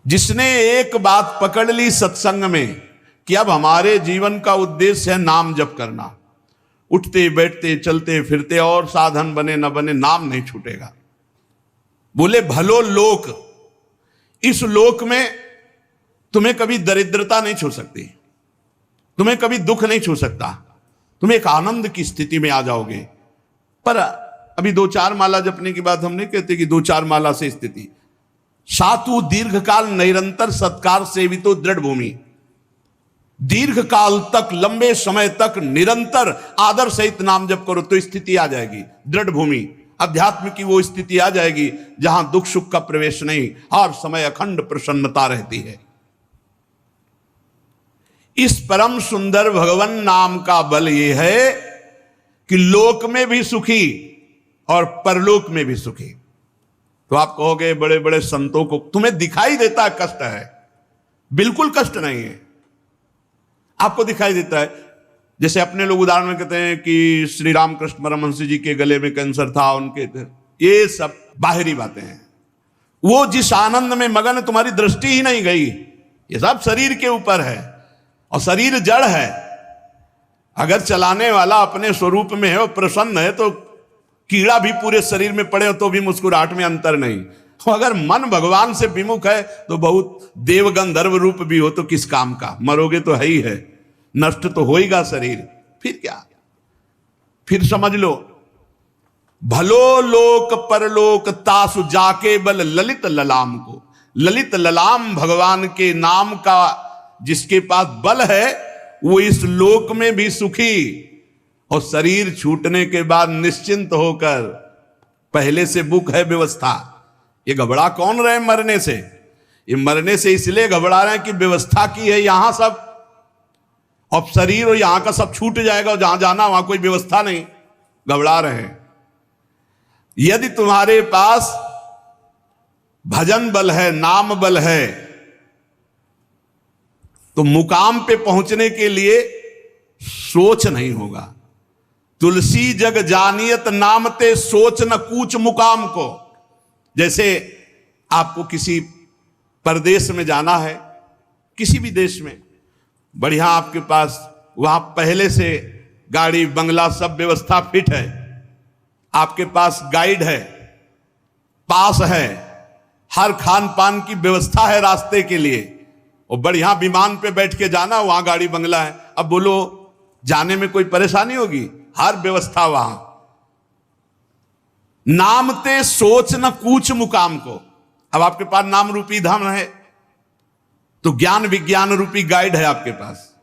जिसने एक बात पकड़ ली सत्संग में कि अब हमारे जीवन का उद्देश्य है नाम जप करना, उठते बैठते चलते फिरते और साधन बने न बने नाम नहीं छूटेगा। बोले भलो लोक, इस लोक में तुम्हें कभी दरिद्रता नहीं छू सकती, तुम्हें कभी दुख नहीं छू सकता, तुम एक आनंद की स्थिति में आ जाओगे। पर अभी 2-4 माला जपने की बात हम नहीं कहते कि 2-4 माला से स्थिति। सातु दीर्घ काल निरंतर सत्कार सेवितो दृढ़ भूमि, दीर्घ काल तक लंबे समय तक निरंतर आदर सहित नाम जप करो तो स्थिति आ जाएगी दृढ़ भूमि, अध्यात्म की वो स्थिति आ जाएगी जहां दुख सुख का प्रवेश नहीं, हर समय अखंड प्रसन्नता रहती है। इस परम सुंदर भगवान नाम का बल ये है कि लोक में भी सुखी और परलोक में भी सुखी। तो आप कहोगे बड़े बड़े संतों को तुम्हें दिखाई देता है कष्ट है, बिल्कुल कष्ट नहीं है, आपको दिखाई देता है। जैसे अपने लोग उदाहरण में कहते हैं कि श्री रामकृष्ण परमहंस जी के गले में कैंसर था, उनके, ये सब बाहरी बातें हैं। वो जिस आनंद में मगन है तुम्हारी दृष्टि ही नहीं गई, ये सब शरीर के ऊपर है और शरीर जड़ है। अगर चलाने वाला अपने स्वरूप में है और प्रसन्न है तो कीड़ा भी पूरे शरीर में पड़े हो तो भी मुस्कुराहट में अंतर नहीं। तो अगर मन भगवान से विमुख है तो बहुत देव गंधर्व रूप भी हो तो किस काम का, मरोगे तो है ही है, नष्ट तो होएगा शरीर, फिर क्या। फिर समझ लो भलो लोक परलोक तासु जाके बल ललित ललाम को। ललित ललाम भगवान के नाम का जिसके पास बल है वो इस लोक में भी सुखी और शरीर छूटने के बाद निश्चिंत होकर, पहले से बुक है व्यवस्था। ये घबरा कौन रहे मरने से, ये मरने से इसलिए घबरा रहे हैं कि व्यवस्था की है यहां सब, अब शरीर और यहां का सब छूट जाएगा और जहां जाना वहां कोई व्यवस्था नहीं, घबरा रहे हैं। यदि तुम्हारे पास भजन बल है, नाम बल है, तो मुकाम पे पहुंचने के लिए सोच नहीं होगा। तुलसी जग जानियत नामते सोच न कूच मुकाम को। जैसे आपको किसी परदेश में जाना है, किसी भी देश में, बढ़िया आपके पास वहां पहले से गाड़ी बंगला सब व्यवस्था फिट है, आपके पास गाइड है, पास है, हर खान पान की व्यवस्था है रास्ते के लिए, और बढ़िया विमान पे बैठ के जाना, वहां गाड़ी बंगला है। अब बोलो जाने में कोई परेशानी होगी, हर व्यवस्था वहां। नामते सोच न कूच मुकाम को। अब आपके पास नाम रूपी धाम है तो ज्ञान विज्ञान रूपी गाइड है आपके पास,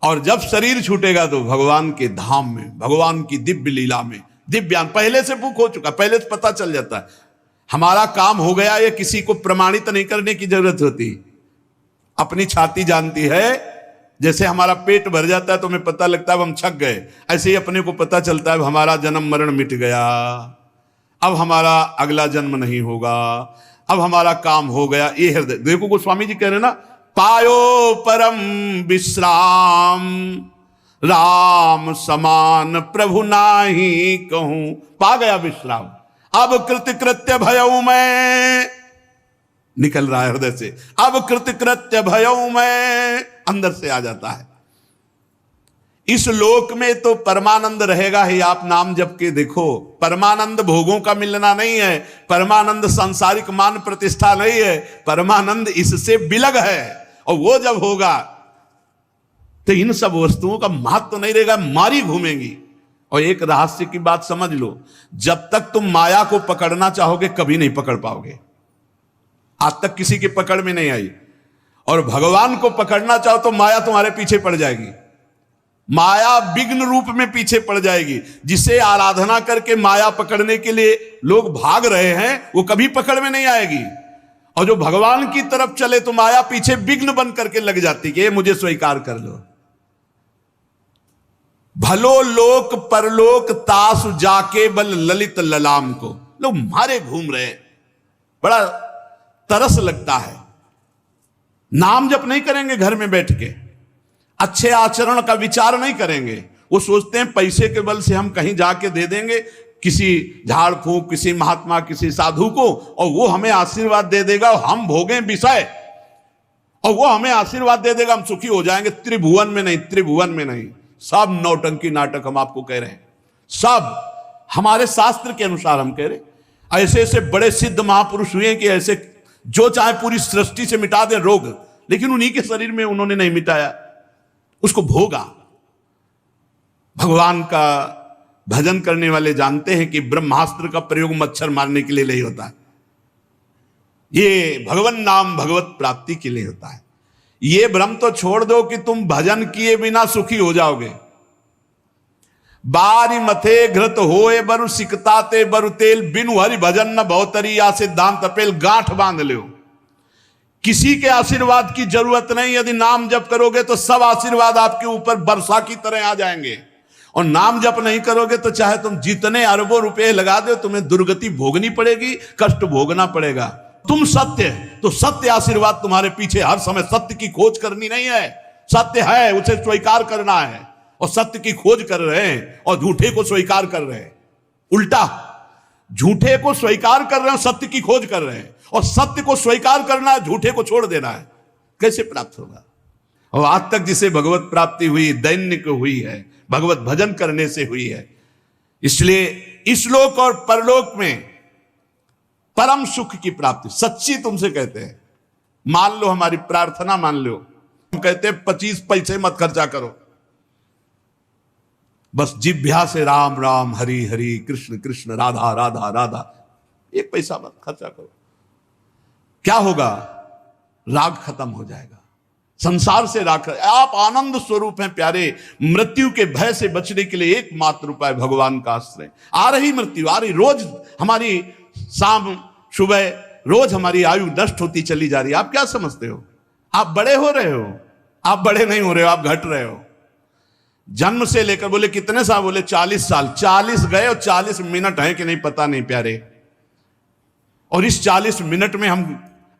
और जब शरीर छूटेगा तो भगवान के धाम में, भगवान की दिव्य लीला में, दिव्यान पहले से बुक हो चुका, पहले से पता चल जाता है हमारा काम हो गया। ये किसी को प्रमाणित नहीं करने की जरूरत होती, अपनी छाती जानती है। जैसे हमारा पेट भर जाता है तो हमें पता लगता है अब हम छक गए, ऐसे ही अपने को पता चलता है हमारा जन्म मरण मिट गया, अब हमारा अगला जन्म नहीं होगा, अब हमारा काम हो गया। ये हृदय देखो गोस्वामी जी कह रहे ना, पायो परम विश्राम राम समान प्रभु नाही कहूं। पा गया विश्राम, अब कृत्य कृत्य भयऊ मैं, निकल रहा है हृदय से, अब कृत्य कृत्य भयऊ मैं, अंदर से आ जाता है। इस लोक में तो परमानंद रहेगा ही। आप नाम जप के देखो, परमानंद भोगों का मिलना नहीं है, परमानंद सांसारिक मान प्रतिष्ठा नहीं है, परमानंद इससे बिलग है। और वो जब होगा तो इन सब वस्तुओं का महत्व तो नहीं रहेगा, मारी घूमेंगी। और एक रहस्य की बात समझ लो, जब तक तुम माया को पकड़ना चाहोगे कभी नहीं पकड़ पाओगे। आज तक किसी की पकड़ में नहीं आई, और भगवान को पकड़ना चाहो तो माया तुम्हारे पीछे पड़ जाएगी, माया विघ्न रूप में पीछे पड़ जाएगी। जिसे आराधना करके माया पकड़ने के लिए लोग भाग रहे हैं वो कभी पकड़ में नहीं आएगी, और जो भगवान की तरफ चले तो माया पीछे विघ्न बन करके लग जाती कि ये मुझे स्वीकार कर लो। भलो लोक परलोक तासु जाके बल ललित ललाम को। लोग मारे घूम रहे, बड़ा तरस लगता है। नाम जप नहीं करेंगे घर में बैठ के, अच्छे आचरण का विचार नहीं करेंगे, वो सोचते हैं पैसे के बल से हम कहीं जाके दे देंगे, किसी झाड़ फूंक, किसी महात्मा, किसी साधु को, और वो हमें आशीर्वाद दे देगा, हम भोगें विषय और वो हमें आशीर्वाद दे देगा, हम सुखी हो जाएंगे। त्रिभुवन में नहीं, त्रिभुवन में नहीं। सब नौटंकी नाटक हम आपको कह रहे हैं, सब हमारे शास्त्र के अनुसार हम कह रहे हैं। ऐसे ऐसे बड़े सिद्ध महापुरुष हुए कि ऐसे जो चाहे पूरी सृष्टि से मिटा दे रोग, लेकिन उन्हीं के शरीर में उन्होंने नहीं मिटाया, उसको भोगा। भगवान का भजन करने वाले जानते हैं कि ब्रह्मास्त्र का प्रयोग मच्छर मारने के लिए नहीं होता है, ये भगवान नाम भगवत प्राप्ति के लिए होता है। ये भ्रम तो छोड़ दो कि तुम भजन किए बिना सुखी हो जाओगे। बारी मथे घृत होए बरु सिकताते बरु तेल, बिनु हरि भजन न बहुतरी, या सिद्धांत अपेल गांठ बांध लो। किसी के आशीर्वाद की जरूरत नहीं, यदि नाम जप करोगे तो सब आशीर्वाद आपके ऊपर वर्षा की तरह आ जाएंगे। और नाम जप नहीं करोगे तो चाहे तुम जितने अरबों रुपए लगा दो, तुम्हें दुर्गति भोगनी पड़ेगी, कष्ट भोगना पड़ेगा। तुम सत्य, तो सत्य आशीर्वाद तुम्हारे पीछे हर समय। सत्य की खोज करनी नहीं है, सत्य है उसे स्वीकार करना है, और सत्य की खोज कर रहे हैं और झूठे को स्वीकार कर रहे हैं। उल्टा, झूठे को स्वीकार कर रहे हैं, सत्य की खोज कर रहे हैं, और सत्य को स्वीकार करना है, झूठे को छोड़ देना है। कैसे प्राप्त होगा? और आज तक जिसे भगवत प्राप्ति हुई दैन्य को हुई है, भगवत भजन करने से हुई है। इसलिए इस लोक और परलोक में परम सुख की प्राप्ति सच्ची तुमसे कहते हैं। मान लो, हमारी प्रार्थना मान लो, हम कहते हैं 25 पैसे मत खर्चा करो, बस जिभ्या से राम राम हरि हरि कृष्ण कृष्ण राधा राधा राधा, 1 पैसा मत खर्चा करो। क्या होगा? राग खत्म हो जाएगा, संसार से राग। आप आनंद स्वरूप हैं प्यारे। मृत्यु के भय से बचने के लिए एकमात्र उपाय भगवान का आश्रय। आ रही मृत्यु, आ रही, रोज हमारी शाम सुबह रोज हमारी आयु नष्ट होती चली जा रही है। आप क्या समझते हो? आप बड़े हो रहे हो? आप बड़े नहीं हो रहे हो, आप घट रहे हो। जन्म से लेकर, बोले कितने साल? बोले 40 साल। 40 गए और 40 मिनट है कि नहीं पता नहीं प्यारे। और इस 40 मिनट में हम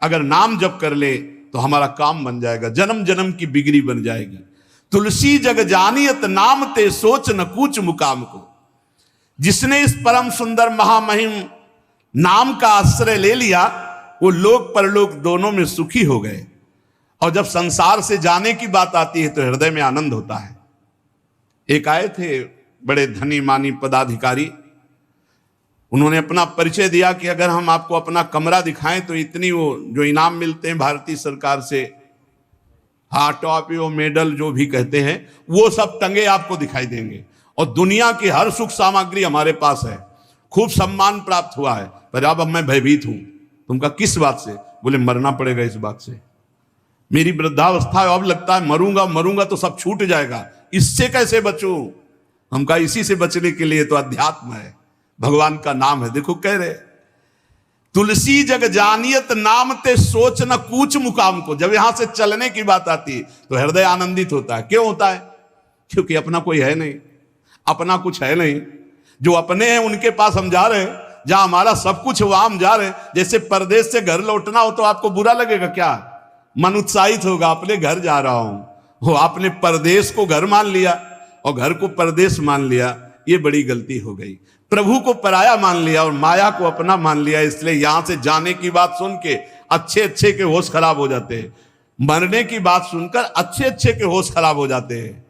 अगर नाम जप कर ले तो हमारा काम बन जाएगा, जन्म जन्म की बिगड़ी बन जाएगी। तुलसी जग जानियत नाम ते सोच न कूच मुकाम को। जिसने इस परम सुंदर महामहिम नाम का आश्रय ले लिया, वो लोक परलोक दोनों में सुखी हो गए। और जब संसार से जाने की बात आती है तो हृदय में आनंद होता है। एक आए थे बड़े धनी मानी पदाधिकारी, उन्होंने अपना परिचय दिया कि अगर हम आपको अपना कमरा दिखाएं तो इतनी वो जो इनाम मिलते हैं भारतीय सरकार से, हाँ टॉफी और मेडल जो भी कहते हैं, वो सब टंगे आपको दिखाई देंगे, और दुनिया की हर सुख सामग्री हमारे पास है, खूब सम्मान प्राप्त हुआ है। पर अब मैं भयभीत हूं। तुमका किस बात से? बोले मरना पड़ेगा इस बात से, मेरी वृद्धावस्था है, अब लगता है मरूंगा मरूंगा तो सब छूट जाएगा, इससे कैसे बचूं? हमका इसी से बचने के लिए तो अध्यात्म है, भगवान का नाम है। देखो कह रहे तुलसी जग जानियत नाम ते सोच न कूच मुकाम को। जब यहां से चलने की बात आती है तो हृदय आनंदित होता है। क्यों होता है? क्योंकि अपना कोई है नहीं, अपना कुछ है नहीं। जो अपने हैं उनके पास हम जा रहे हैं, जहां हमारा सब कुछ वहां हम जा रहे हैं। जैसे परदेश से घर लौटना हो तो आपको बुरा लगेगा क्या? मन उत्साहित होगा, अपने घर जा रहा हूं। वो आपने परदेश को घर मान लिया और घर को परदेश मान लिया, ये बड़ी गलती हो गई। प्रभु को पराया मान लिया और माया को अपना मान लिया। इसलिए यहां से जाने की बात सुन के अच्छे अच्छे के होश खराब हो जाते हैं, मरने की बात सुनकर अच्छे अच्छे के होश खराब हो जाते हैं।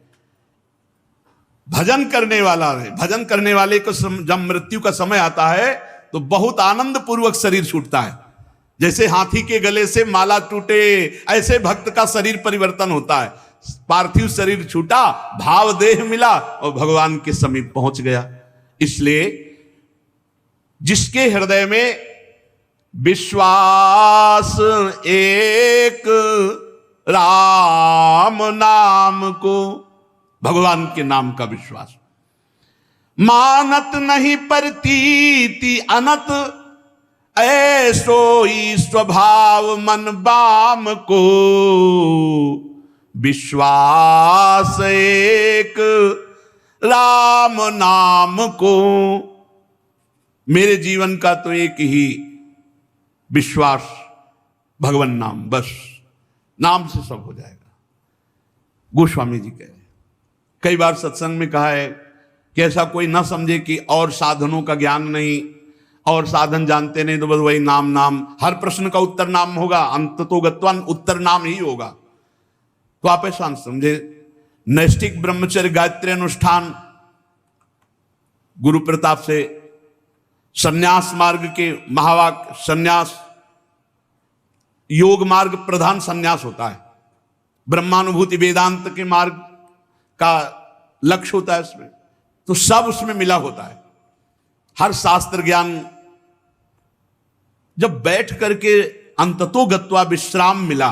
भजन करने वाला है, भजन करने वाले को जब मृत्यु का समय आता है तो बहुत आनंद पूर्वक शरीर छूटता है। जैसे हाथी के गले से माला टूटे, ऐसे भक्त का शरीर परिवर्तन होता है। पार्थिव शरीर छूटा, भाव देह मिला और भगवान के समीप पहुंच गया। इसलिए जिसके हृदय में विश्वास एक राम नाम को, भगवान के नाम का विश्वास, मानत नहीं परतीति अनत, ऐसोई स्वभाव मन बाम को। विश्वास एक राम नाम को। मेरे जीवन का तो एक ही विश्वास, भगवान नाम, बस नाम से सब हो जाएगा। गोस्वामी जी कह रहे, कई बार सत्संग में कहा है कि ऐसा कोई ना समझे कि और साधनों का ज्ञान नहीं, और साधन जानते नहीं, तो बस वही नाम नाम, हर प्रश्न का उत्तर नाम होगा, अंत तो गत्वान उत्तर नाम ही होगा। तो आप ऐसा समझे, नैष्ठिक ब्रह्मचर्य गायत्री अनुष्ठान गुरु प्रताप से, संन्यास मार्ग के महावाक्य संन्यास, योग मार्ग प्रधान संन्यास होता है, ब्रह्मानुभूति वेदांत के मार्ग का लक्ष्य होता है इसमें, तो सब उसमें मिला होता है। हर शास्त्र ज्ञान जब बैठ करके अंततो गत्वा विश्राम मिला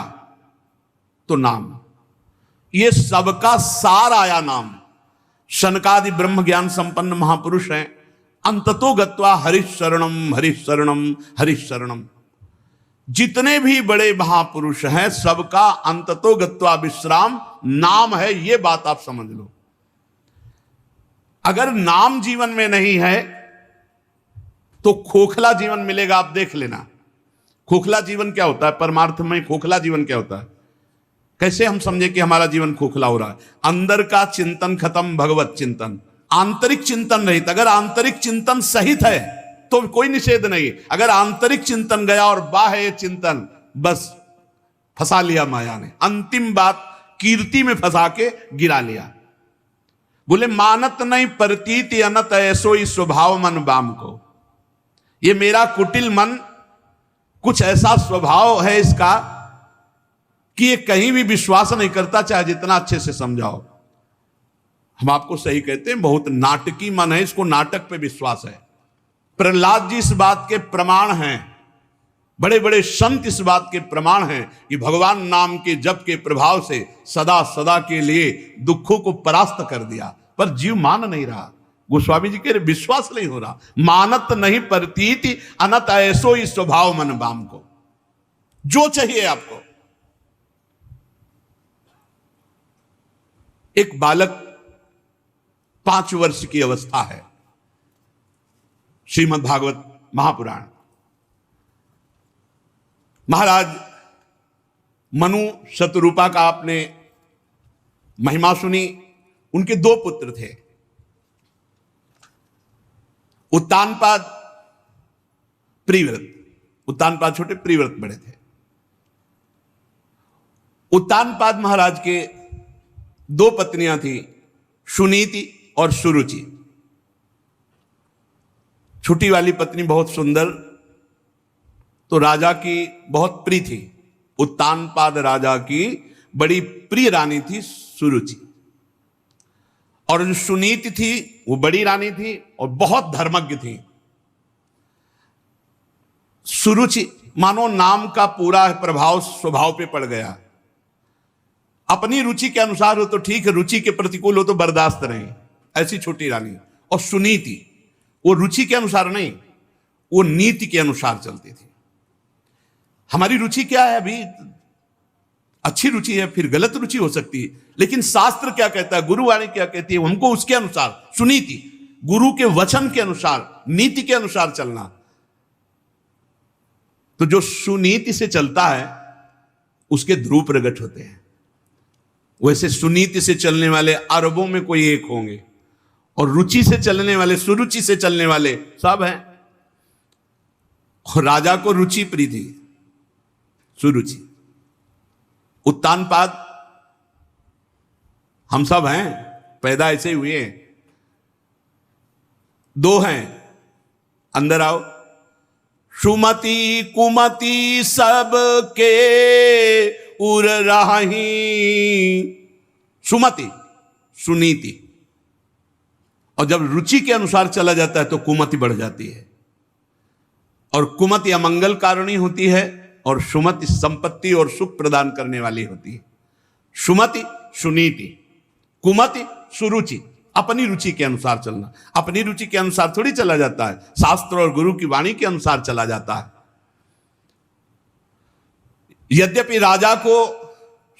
तो नाम, ये सबका सार आया नाम। शनकादि ब्रह्म ज्ञान संपन्न महापुरुष हैं, अंततो गत्वा हरिः शरणम हरिः शरणम हरिः शरणम। जितने भी बड़े महापुरुष हैं सबका अंततो गत्वा विश्राम नाम है, ये बात आप समझ लो। अगर नाम जीवन में नहीं है तो खोखला जीवन मिलेगा। आप देख लेना खोखला जीवन क्या होता है, परमार्थ में खोखला जीवन क्या होता है। कैसे हम समझे कि हमारा जीवन खोखला हो रहा है? अंदर का चिंतन खत्म, भगवत चिंतन, आंतरिक चिंतन रहित। अगर आंतरिक चिंतन सहित है तो कोई निषेध नहीं, अगर आंतरिक चिंतन गया और बाह्य चिंतन, बस फंसा लिया माया ने। अंतिम बात कीर्ति में फंसा के गिरा लिया। बोले मानत नहीं प्रतीति अनत ऐसो ही स्वभाव मन बाम को। ये मेरा कुटिल मन कुछ ऐसा स्वभाव है इसका कि ये कहीं भी विश्वास नहीं करता, चाहे जितना अच्छे से समझाओ। हम आपको सही कहते हैं, बहुत नाटकी मन है, इसको नाटक पे विश्वास है। प्रहलाद जी इस बात के प्रमाण हैं, बड़े बड़े संत इस बात के प्रमाण हैं कि भगवान नाम के जप के प्रभाव से सदा सदा के लिए दुखों को परास्त कर दिया, पर जीव मान नहीं रहा। गोस्वामी जी के विश्वास नहीं हो रहा। मानत नहीं प्रतीति अनत ऐसो ही स्वभाव मन बाम को। जो चाहिए आपको। एक बालक 5 वर्ष की अवस्था है, श्रीमद् भागवत महापुराण। महाराज मनु शतरूपा का आपने महिमा सुनी। उनके 2 पुत्र थे, उत्तानपाद, प्रिव्रत। उत्तानपाद छोटे, प्रिव्रत बड़े थे। उत्तानपाद महाराज के 2 पत्नियां थी, सुनीति और सुरुचि। छोटी वाली पत्नी बहुत सुंदर, तो राजा की बहुत प्रिय थी। उत्तानपाद राजा की बड़ी प्रिय रानी थी सुरुचि, और जो सुनीति थी वो बड़ी रानी थी और बहुत धर्मज्ञ थी। सुरुचि मानो नाम का पूरा प्रभाव स्वभाव पे पड़ गया। अपनी रुचि के अनुसार हो तो ठीक है, रुचि के प्रतिकूल हो तो बर्दाश्त नहीं, ऐसी छोटी रानी। और सुनीति वो रुचि के अनुसार नहीं, वो नीति के अनुसार चलती थी। हमारी रुचि क्या है? अभी अच्छी रुचि है, फिर गलत रुचि हो सकती है, लेकिन शास्त्र क्या कहता है, गुरुवाणी क्या कहती है, हमको उसके अनुसार, सुनीति, गुरु के वचन के अनुसार, नीति के अनुसार चलना। तो जो सुनीति से चलता है उसके ध्रुव प्रकट होते हैं। वैसे सुनीति से चलने वाले अरबों में कोई एक होंगे, और रुचि से चलने वाले, सुरुचि से चलने वाले सब हैं। और राजा को रुचि प्रिय थी, सुरुचि। उत्तानपाद हम सब हैं, पैदा ऐसे ही हुए हैं। 2 हैं, अंदर आओ। सुमति कुमति सब के उर राही। सुमति सुनीति, और जब रुचि के अनुसार चला जाता है तो कुमति बढ़ जाती है, और कुमति अमंगल कारिणी होती है, और सुमति संपत्ति और सुख प्रदान करने वाली होती है। सुमति सुनीति, कुमति सुरुचि, अपनी रुचि के अनुसार चलना। अपनी रुचि के अनुसार थोड़ी चला जाता है, शास्त्र और गुरु की वाणी के अनुसार चला जाता है। यद्यपि राजा को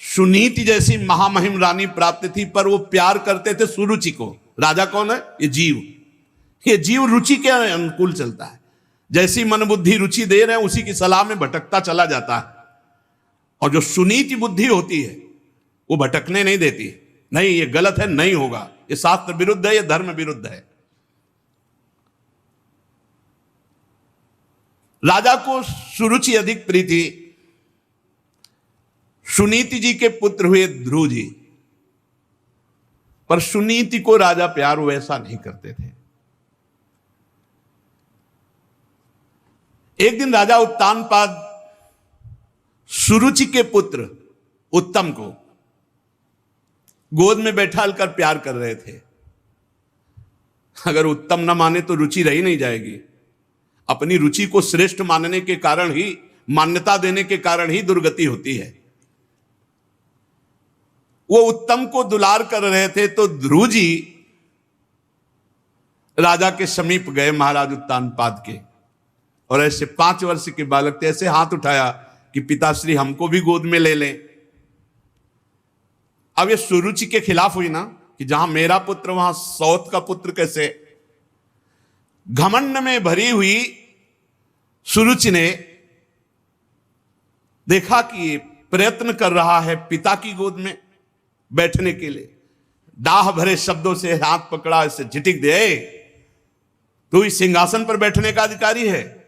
सुनीति जैसी महामहिम रानी प्राप्त थी, पर वो प्यार करते थे सुरुचि को। राजा कौन है? ये जीव। ये जीव रुचि के अनुकूल चलता है। जैसी मन बुद्धि रुचि दे रहे हैं उसी की सलाह में भटकता चला जाता है। और जो सुनीति बुद्धि होती है वो भटकने नहीं देती, नहीं ये गलत है, नहीं होगा, ये शास्त्र विरुद्ध है, ये धर्म विरुद्ध है। राजा को सुरुचि अधिक प्रिय थी। सुनीति जी के पुत्र हुए ध्रुव जी, पर सुनीति को राजा प्यार वैसा नहीं करते थे। एक दिन राजा उत्तानपाद सुरुचि के पुत्र उत्तम को गोद में बैठाकर प्यार कर रहे थे। अगर उत्तम न माने तो रुचि रही नहीं जाएगी। अपनी रुचि को श्रेष्ठ मानने के कारण ही, मान्यता देने के कारण ही दुर्गति होती है। वो उत्तम को दुलार कर रहे थे तो ध्रुव जी राजा के समीप गए, महाराज उत्तानपाद के, और ऐसे 5 वर्ष के बालक थे, ऐसे हाथ उठाया कि पिताश्री हमको भी गोद में ले लें। अब ये सुरुचि के खिलाफ हुई ना, कि जहां मेरा पुत्र वहां सौत का पुत्र कैसे। घमंड में भरी हुई सुरुचि ने देखा कि प्रयत्न कर रहा है पिता की गोद में बैठने के लिए, डाह भरे शब्दों से हाथ पकड़ा, इसे झिटिक दे, तू इस सिंहासन पर बैठने का अधिकारी है।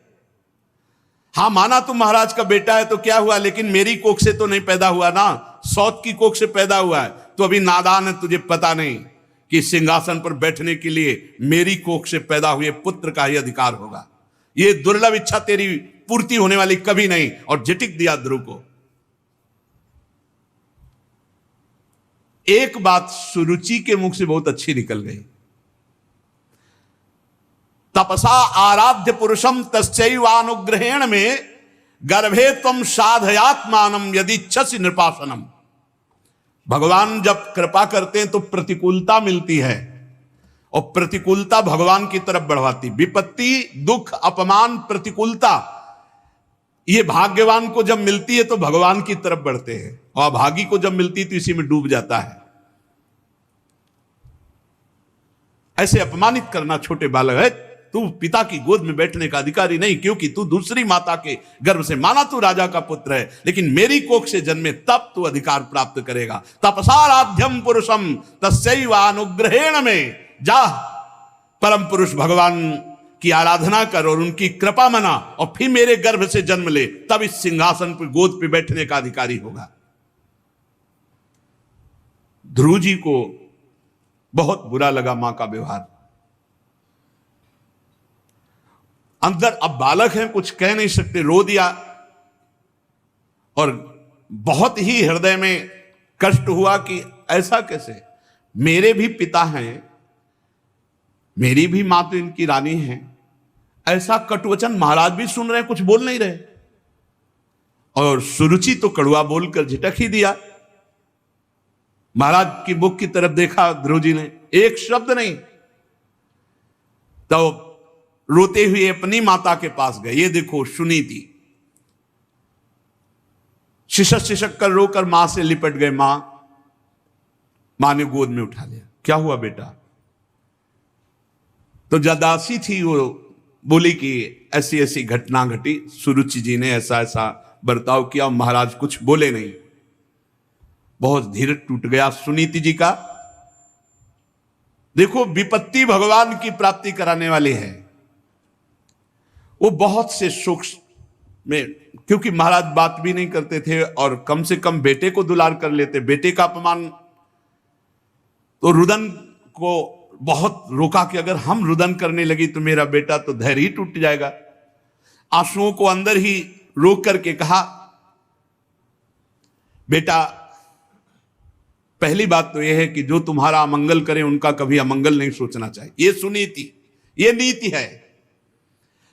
हां माना तू महाराज का बेटा है तो क्या हुआ, लेकिन मेरी कोख से तो नहीं पैदा हुआ ना, सौत की कोख से पैदा हुआ है। तो अभी नादान है, तुझे पता नहीं कि सिंहासन पर बैठने के लिए मेरी कोख से पैदा हुए पुत्र का ही अधिकार होगा। ये दुर्लभ इच्छा तेरी पूर्ति होने वाली कभी नहीं। और झिटिक दिया ध्रुव को। एक बात सुरुचि के मुख से बहुत अच्छी निकल गई। तपसा आराध्य पुरुषम तस्यैवानुग्रहेण में गर्भे त्वं साधयात्मानम यदिच्छसि नृपासनम। भगवान जब कृपा करते हैं तो प्रतिकूलता मिलती है, और प्रतिकूलता भगवान की तरफ बढ़वाती। विपत्ति, दुख, अपमान, प्रतिकूलता, ये भाग्यवान को जब मिलती है तो भगवान की तरफ बढ़ते हैं, और अभागी को जब मिलती है तो इसी में डूब जाता है। ऐसे अपमानित करना छोटे बालक है, तू पिता की गोद में बैठने का अधिकारी नहीं, क्योंकि तू दूसरी माता के गर्भ से, माना तू राजा का पुत्र है, लेकिन मेरी कोख से जन्मे तब तू अधिकार प्राप्त करेगा। तपसाराध्यम पुरुषम तस्यैवानुग्रहेण में, जा परम पुरुष भगवान की आराधना कर और उनकी कृपा मना, और फिर मेरे गर्भ से जन्म ले, तब इस सिंहासन पर गोद पे बैठने का अधिकारी होगा। ध्रुव जी को बहुत बुरा लगा मां का व्यवहार। अंदर अब बालक हैं, कुछ कह नहीं सकते, रो दिया, और बहुत ही हृदय में कष्ट हुआ कि ऐसा कैसे, मेरे भी पिता हैं, मेरी भी मां तो इनकी रानी है। ऐसा कटुवचन महाराज भी सुन रहे, कुछ बोल नहीं रहे, और सुरुचि तो कड़वा बोलकर झिटक ही दिया। महाराज की मुख की तरफ देखा ध्रुव जी ने, एक शब्द नहीं। तो रोते हुए अपनी माता के पास गए। ये देखो सुनीति शिशक शिशक कर रोकर मां से लिपट गए। मां ने गोद में उठा लिया। क्या हुआ बेटा? तो जदासी थी, वो बोली कि ऐसी ऐसी घटना घटी, सुरुचि जी ने ऐसा ऐसा बर्ताव किया, महाराज कुछ बोले नहीं। बहुत धीरज टूट गया सुनीति जी का। देखो विपत्ति भगवान की प्राप्ति कराने वाली है। वो बहुत से सूक्ष्म में, क्योंकि महाराज बात भी नहीं करते थे और कम से कम बेटे को दुलार कर लेते। बेटे का अपमान, तो रुदन को बहुत रोका कि अगर हम रुदन करने लगी तो मेरा बेटा तो धैर्य ही टूट जाएगा। आंसुओं को अंदर ही रोक करके कहा, बेटा पहली बात तो यह है कि जो तुम्हारा अमंगल करे उनका कभी अमंगल नहीं सोचना चाहिए। ये सुनीति, ये नीति है।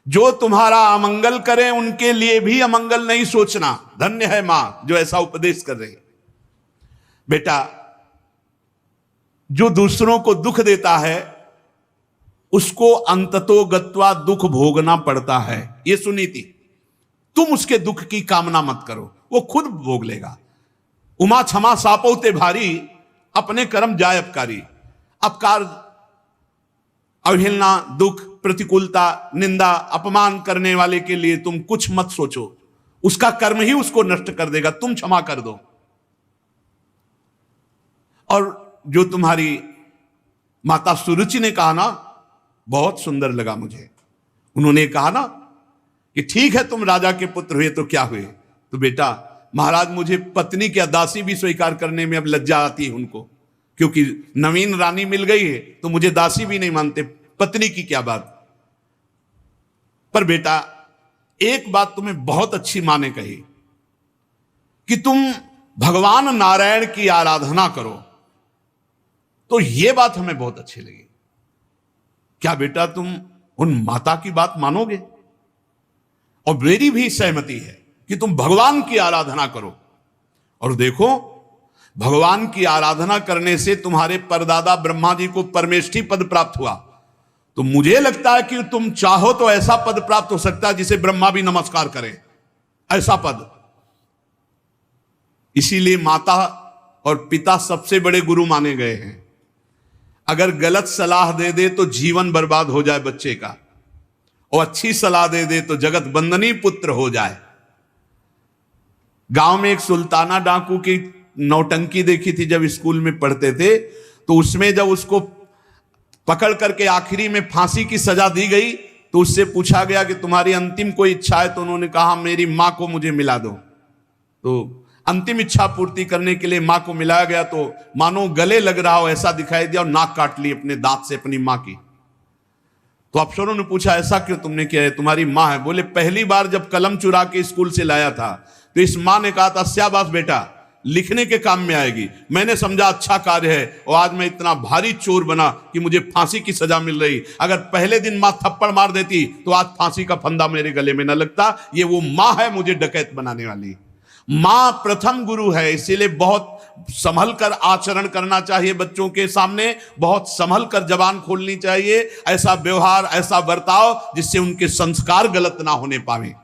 जो तुम्हारा अमंगल करे उनके लिए भी अमंगल नहीं सोचना। धन्य है मां जो ऐसा उपदेश कर रही। बेटा जो दूसरों को दुख देता है उसको अंततो गत्वा दुख भोगना पड़ता है। ये सुनीति। तुम उसके दुख की कामना मत करो, वो खुद भोग लेगा। उमा क्षमा सापौते भारी, अपने कर्म जाय अपकारी। अपकार, अवहेलना, दुख, प्रतिकूलता, निंदा, अपमान करने वाले के लिए तुम कुछ मत सोचो। उसका कर्म ही उसको नष्ट कर देगा। तुम क्षमा कर दो। और जो तुम्हारी माता सुरुचि ने कहा ना, बहुत सुंदर लगा मुझे। उन्होंने कहा ना कि ठीक है तुम राजा के पुत्र हुए तो क्या हुए, तो बेटा महाराज मुझे पत्नी की दासी भी स्वीकार करने में अब लज्जा आती है उनको, क्योंकि नवीन रानी मिल गई है तो मुझे दासी भी नहीं मानते, पत्नी की क्या बात। पर बेटा एक बात तुम्हें बहुत अच्छी मां ने कही कि तुम भगवान नारायण की आराधना करो, तो यह बात हमें बहुत अच्छी लगी। क्या बेटा तुम उन माता की बात मानोगे? और मेरी भी सहमति है कि तुम भगवान की आराधना करो। और देखो भगवान की आराधना करने से तुम्हारे परदादा ब्रह्मा जी को परमेष्ठी पद प्राप्त हुआ, तो मुझे लगता है कि तुम चाहो तो ऐसा पद प्राप्त हो सकता है जिसे ब्रह्मा भी नमस्कार करें, ऐसा पद। इसीलिए माता और पिता सबसे बड़े गुरु माने गए हैं। अगर गलत सलाह दे दे तो जीवन बर्बाद हो जाए बच्चे का, और अच्छी सलाह दे दे तो जगत बंदनी पुत्र हो जाए। गांव में एक सुल्ताना डाकू की नौटंकी देखी थी जब स्कूल में पढ़ते थे, तो उसमें जब उसको पकड़ करके आखिरी में फांसी की सजा दी गई तो उससे पूछा गया कि तुम्हारी अंतिम कोई इच्छा है, तो उन्होंने कहा मेरी मां को मुझे मिला दो। तो अंतिम इच्छा पूर्ति करने के लिए मां को मिलाया गया, तो मानो गले लग रहा हो ऐसा दिखाई दिया और नाक काट ली अपने दांत से अपनी मां की। तो अफसरों ने पूछा ऐसा क्यों तुमने किया है, तुम्हारी मां है। बोले पहली बार जब कलम चुरा के स्कूल से लाया था तो इस मां ने कहा था शाबाश बेटा लिखने के काम में आएगी, मैंने समझा अच्छा कार्य है, और आज मैं इतना भारी चोर बना कि मुझे फांसी की सजा मिल रही। अगर पहले दिन मां थप्पड़ मार देती तो आज फांसी का फंदा मेरे गले में न लगता। ये वो मां है मुझे डकैत बनाने वाली। मां प्रथम गुरु है, इसीलिए बहुत संभल कर आचरण करना चाहिए बच्चों के सामने, बहुत संभल कर जबान खोलनी चाहिए, ऐसा व्यवहार ऐसा बर्ताव जिससे उनके संस्कार गलत ना होने पावे।